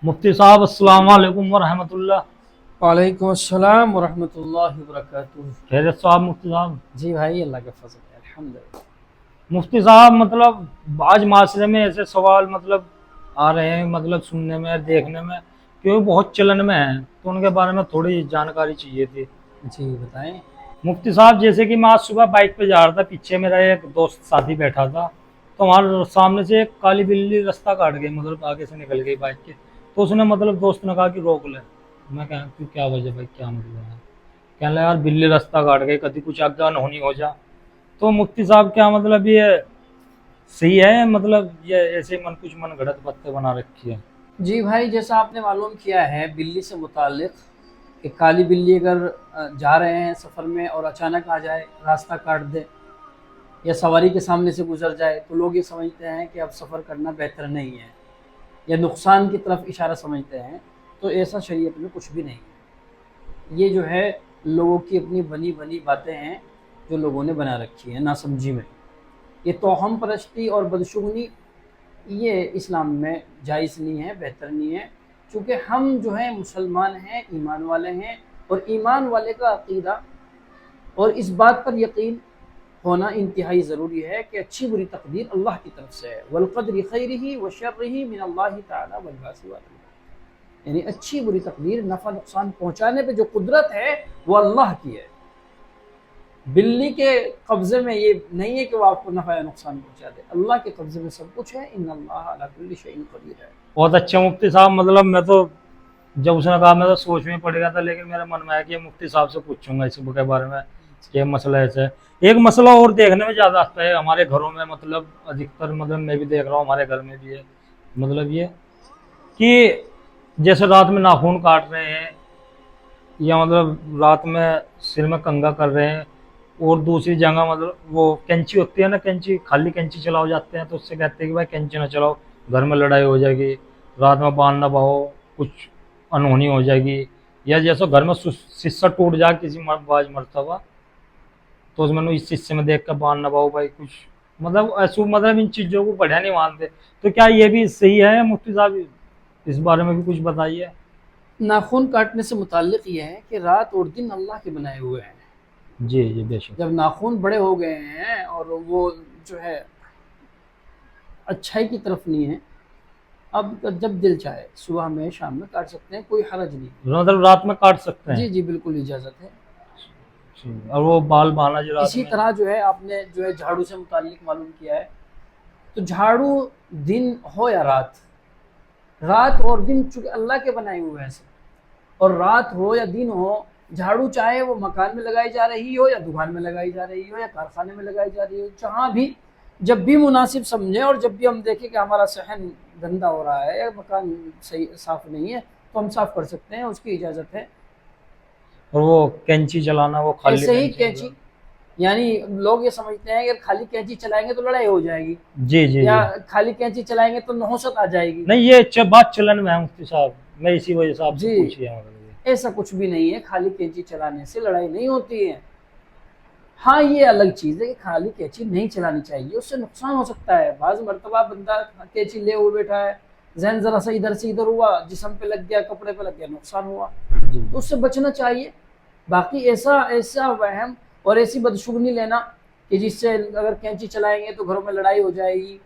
मुफ्ती साहब अस्सलाम वालेकुम वरहमतुल्लाह। वालेकुम अस्सलाम वरहमतुल्लाहि वबरकातुहू। खैरियत साहब मुफ्ती साहब। जी भाई, अल्लाह का फजल है, अल्हम्दुलिल्लाह। मुफ्ती साहब आज माशरे में ऐसे सवाल आ रहे हैं सुनने में देखने में कि वो बहुत चलन में है, तो उनके बारे में थोड़ी जानकारी चाहिए थी। जी बताएं। मुफ्ती साहब जैसे कि मैं आज सुबह बाइक पे जा रहा था, पीछे मेरा एक दोस्त साथी बैठा था, तो हमारे सामने से एक काली बिल्ली रास्ता काट गई, आगे से निकल गई बाइक के। तो उसने दोस्त ने कहा कि रोक ले। मैं कहा कि क्या वजह भाई, क्या मतलब है? कहने लगा यार बिल्ली रास्ता काट गई, कभी कुछ आगे अनहोनी हो जा। तो मुफ्ती साहब क्या ये सही है? ये ऐसे कुछ मन गढ़ंत बातें बना रखी है। जी भाई, जैसा आपने मालूम किया है बिल्ली से मुताल्लिक कि काली बिल्ली अगर जा रहे हैं सफ़र में और अचानक आ जाए, रास्ता काट दे या सवारी के सामने से गुजर जाए, तो लोग ये समझते हैं कि अब सफ़र करना बेहतर नहीं है या नुकसान की तरफ इशारा समझते हैं। तो ऐसा शरीयत में कुछ भी नहीं है। ये जो है लोगों की अपनी बनी बनी बातें हैं जो लोगों ने बना रखी है नासमझी में। ये तोहम परस्ती और बदशुगनी ये इस्लाम में जायज़ नहीं है, बेहतर नहीं है। चूँकि हम जो हैं मुसलमान हैं, ईमान वाले हैं, और ईमान वाले का अक़ीदा और इस बात पर यकीन होना इंतहाई ज़रूरी है कि अच्छी बुरी तकदीर अल्लाह की तरफ से है। वलक़द्रि ख़ैरिही व शर्रिही मिनल्लाहि तआला वल बासी वल, यानी अच्छी बुरी तकदीर, नफ़ा नुकसान पहुँचाने पे जो कुदरत है वो अल्लाह की है। बिल्ली के कब्ज़े में ये नहीं है कि वो आपको नफ़ा या नुकसान पहुँचा दे। अल्लाह के कब्ज़े में सब कुछ है। इन्नल्लाह अला कुल्लि शैइन क़दीर है। बहुत अच्छा मुफ्ती साहब। मैं तो जब उसने कहा मैं तो सोच में पड़ गया था, लेकिन मेरे मन में आया कि मुफ्ती साहब से पूछूंगा इस के बारे में, ये मसला ऐसा है। एक मसला और देखने में ज़्यादा आता है हमारे घरों में, अधिकतर मैं भी देख रहा हूँ, हमारे घर में भी है। ये कि जैसे रात में नाखून काट रहे हैं या रात में सिर में कंघा कर रहे हैं, और दूसरी जगह वो कैंची होती है ना, कैंची, खाली कैंची चलाओ जाते हैं, तो उससे कहते हैं कि भाई कैंची ना चलाओ, घर में लड़ाई हो जाएगी, रात में बांध ना बहो, कुछ अनहोनी हो जाएगी। या जैसे घर में शीशा टूट जाए किसी बाज मरतबा, तो उसमें इस शीशे में देख कर बांध ना बहो भाई, कुछ ऐसा इन चीज़ों को बढ़िया नहीं मानते। तो क्या ये भी सही है मुफ्ती साहब? इस बारे में भी कुछ बताइए। नाखून काटने से मुताल्लिक़ ये है कि रात और दिन अल्लाह के बनाए हुए हैं। जी जी बेशक। जब नाखून बड़े हो गए हैं और वो जो है अच्छाई की तरफ नहीं है, अब जब दिल चाहे सुबह में शाम में काट सकते हैं, कोई हरज नहीं। रात में काट सकते हैं? जी जी बिल्कुल इजाज़त है। और वो बाल बाना जो इसी तरह जो है आपने जो है झाड़ू से मुताल्लिक मालूम किया है, तो झाड़ू दिन हो या रात, रात और दिन चूँकि अल्लाह के बनाए हुए हैं, और रात हो या दिन हो, झाड़ू चाहे वो मकान में लगाई जा रही हो या दुकान में लगाई जा रही हो या कारखाने में लगाई जा रही हो, जहाँ भी जब भी मुनासिब समझें, और जब भी हम देखें कि हमारा सहन गंदा हो रहा है या मकान सही साफ़ नहीं है, तो हम साफ़ कर सकते हैं, उसकी इजाज़त है। और वो कैंची चलाना, वो खाली ऐसे ही कैंची, यानी लोग ये समझते हैं कि खाली कैंची चलाएंगे तो लड़ाई हो जाएगी, जी जी, या खाली कैंची चलाएंगे तो नहुसत आ जाएगी। नहीं, ये बात चलन में है मुफ्ती साहब, मैं इसी वजह से आपसे पूछ लिया। ऐसा कुछ भी नहीं है, खाली कैंची चलाने से लड़ाई नहीं होती है। हाँ, ये अलग चीज़ है कि खाली कैंची नहीं चलानी चाहिए, उससे नुकसान हो सकता है। बाज़ मरतबा बंदा कैंची ले हुए बैठा है, जहन ज़रा सा इधर से इधर हुआ, जिस्म पे लग गया, कपड़े पे लग गया, नुकसान हुआ, तो उससे बचना चाहिए। बाकी ऐसा वहम और ऐसी बदशुगनी लेना कि जिससे अगर कैंची चलाएंगे तो घरों में लड़ाई हो जाएगी,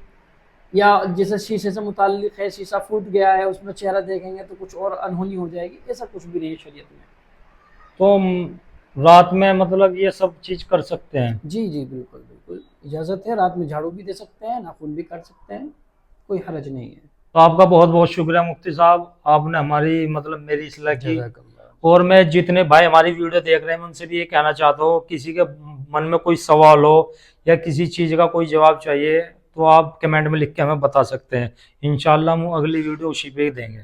या जैसे शीशे से मुताल्लिक है, शीशा फूट गया है, उसमें चेहरा देखेंगे तो कुछ और अनहोनी हो जाएगी, ऐसा कुछ भी नहीं है शरीयत में। तो रात में ये सब चीज़ कर सकते हैं? जी जी बिल्कुल बिल्कुल इजाज़त है। रात में झाड़ू भी दे सकते हैं, नाखून भी काट सकते हैं, कोई हरज नहीं है। तो आपका बहुत बहुत शुक्रिया मुफ्ती साहब, आपने हमारी मेरी इस्लाह की। और मैं जितने भाई हमारी वीडियो देख रहे हैं, मैं उनसे भी ये कहना चाहता हूँ, किसी के मन में कोई सवाल हो या किसी चीज़ का कोई जवाब चाहिए, तो आप कमेंट में लिख के हमें बता सकते हैं। इंशाल्लाह हम अगली वीडियो उसी पे ही देंगे।